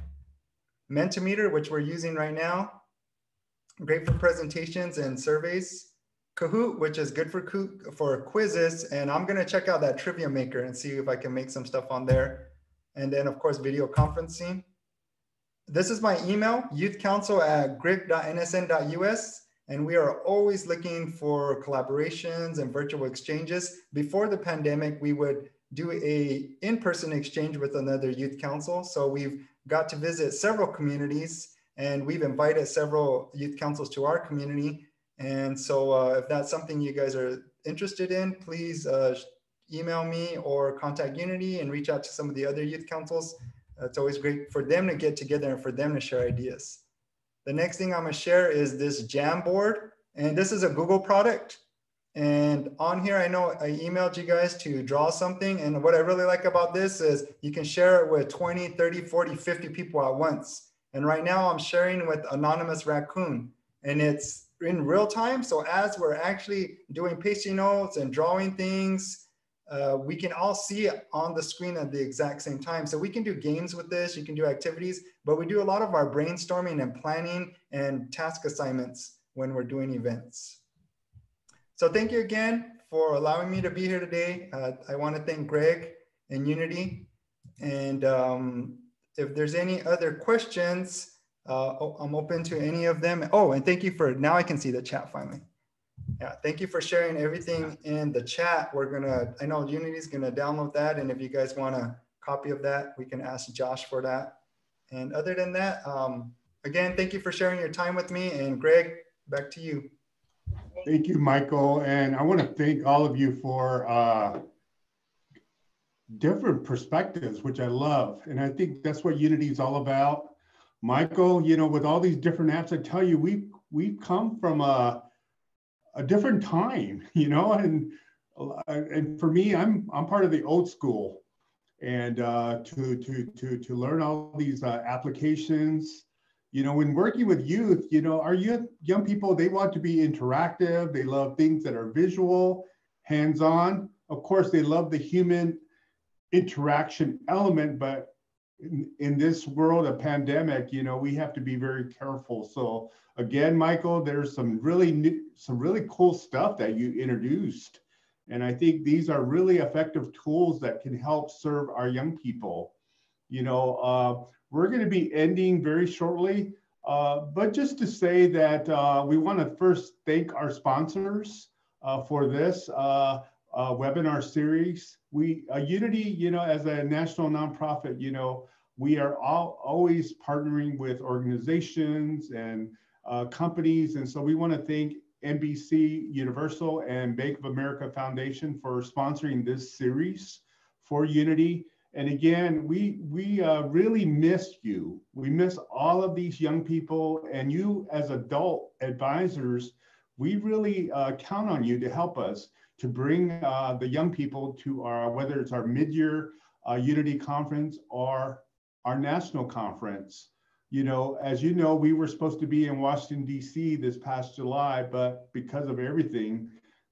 C: Mentimeter, which we're using right now, great for presentations and surveys. Kahoot, which is good for quizzes. And I'm gonna check out that trivia maker and see if I can make some stuff on there. And then of course, video conferencing. This is my email, youthcouncil@grip.nsn.us. And we are always looking for collaborations and virtual exchanges. Before the pandemic, we would do a in-person exchange with another youth council. So we've got to visit several communities, and we've invited several youth councils to our community. And so if that's something you guys are interested in, please email me or contact Unity and reach out to some of the other youth councils. It's always great for them to get together and for them to share ideas. The next thing I'm gonna share is this Jamboard, and this is a Google product. And on here, I know I emailed you guys to draw something. And what I really like about this is you can share it with 20, 30, 40, 50 people at once. And right now I'm sharing with Anonymous Raccoon, and it's in real time. So as we're actually doing pasty notes and drawing things, we can all see it on the screen at the exact same time. So we can do games with this, you can do activities, but we do a lot of our brainstorming and planning and task assignments when we're doing events. So thank you again for allowing me to be here today. I want to thank Greg and Unity. And if there's any other questions, I'm open to any of them. Oh, and thank you for, now I can see the chat finally. Yeah, thank you for sharing everything in the chat. We're gonna, I know Unity's gonna download that. And if you guys want a copy of that, we can ask Josh for that. And other than that, again, thank you for sharing your time with me. And Greg, back to you.
A: Thank you, Michael. And I want to thank all of you for different perspectives, which I love. And I think that's what Unity is all about. Michael, you know, with all these different apps, I tell you, we've come from a different time, you know, and for me, I'm part of the old school. And to learn all these applications, you know, when working with youth, you know, our young people, they want to be interactive. They love things that are visual, hands-on. Of course, they love the human interaction element, but in this world of pandemic, you know, we have to be very careful. So again, Michael, there's some really cool stuff that you introduced. And I think these are really effective tools that can help serve our young people. You know, we're going to be ending very shortly, but just to say that we want to first thank our sponsors for this webinar series. Unity, you know, as a national nonprofit, you know, we are always partnering with organizations and companies. And so we want to thank NBC Universal and Bank of America Foundation for sponsoring this series for Unity. And again, we really miss you. We miss all of these young people, and you as adult advisors, we really count on you to help us to bring the young people to our, whether it's our mid-year Unity conference or our national conference. You know, as you know, we were supposed to be in Washington, D.C. this past July, but because of everything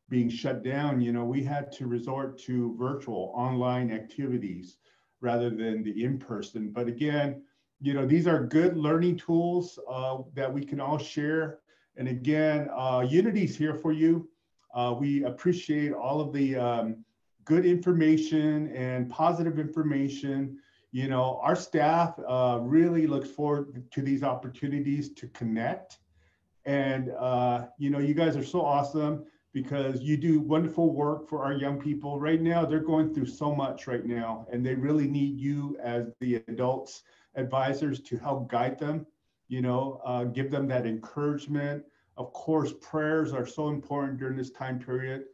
A: being shut down, you know, we had to resort to virtual online activities rather than the in-person. But again, you know, these are good learning tools that we can all share. And again, Unity's here for you. We appreciate all of the good information and positive information. You know, our staff really looks forward to these opportunities to connect. And, you know, you guys are so awesome because you do wonderful work for our young people. Right now, they're going through so much right now, and they really need you as the adults, advisors to help guide them, you know, give them that encouragement. Of course, prayers are so important during this time period,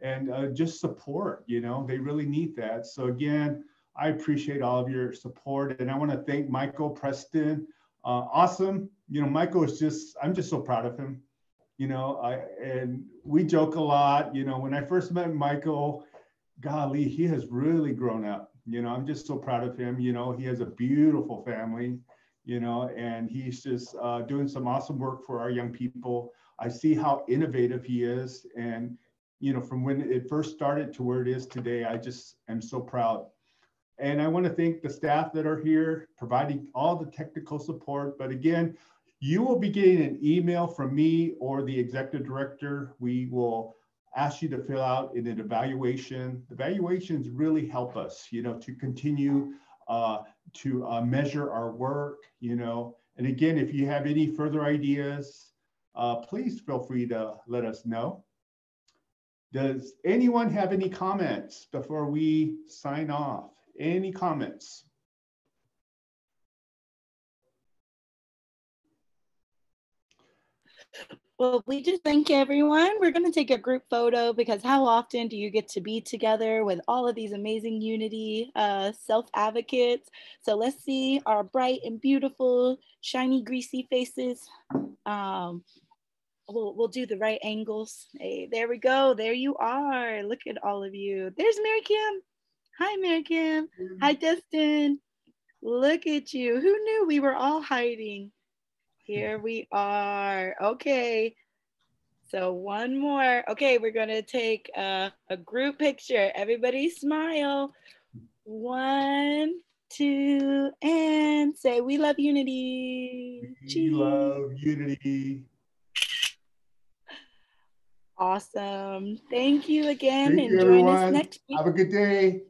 A: and just support, you know, they really need that. So again, I appreciate all of your support, and I want to thank Michael, Preston, awesome. You know, Michael is just, I'm just so proud of him. You know, and we joke a lot. You know, when I first met Michael, golly, he has really grown up. You know, I'm just so proud of him. You know, he has a beautiful family, you know, and he's just doing some awesome work for our young people. I see how innovative he is. And, you know, from when it first started to where it is today, I just am so proud. And I want to thank the staff that are here providing all the technical support. But again, you will be getting an email from me or the executive director. We will ask you to fill out an evaluation. The evaluations really help us, you know, to continue to measure our work, you know. And again, if you have any further ideas, please feel free to let us know. Does anyone have any comments before we sign off? Any comments?
B: Well, we just thank everyone. We're going to take a group photo because how often do you get to be together with all of these amazing Unity self-advocates? So let's see our bright and beautiful, shiny, greasy faces. We'll do the right angles. Hey, there we go. There you are. Look at all of you. There's Mary Kim. Hi, Mary Kim. Hi, Dustin. Look at you. Who knew we were all hiding? Here we are. Okay. So one more. Okay, we're going to take a group picture. Everybody smile. 1, 2, and say, we love Unity.
A: We love Unity.
B: Awesome. Thank you again.
A: Thank you,
B: and join us
A: everyone.
B: next week.
A: Have a good day.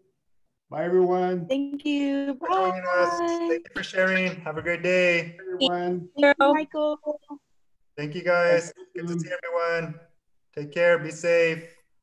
A: Bye, everyone.
B: Thank you.
C: For joining us. Thank you for sharing. Have a great day.
A: Everyone.
B: Thank you, Michael.
C: Thank you, guys. Good to see everyone. Take care. Be safe.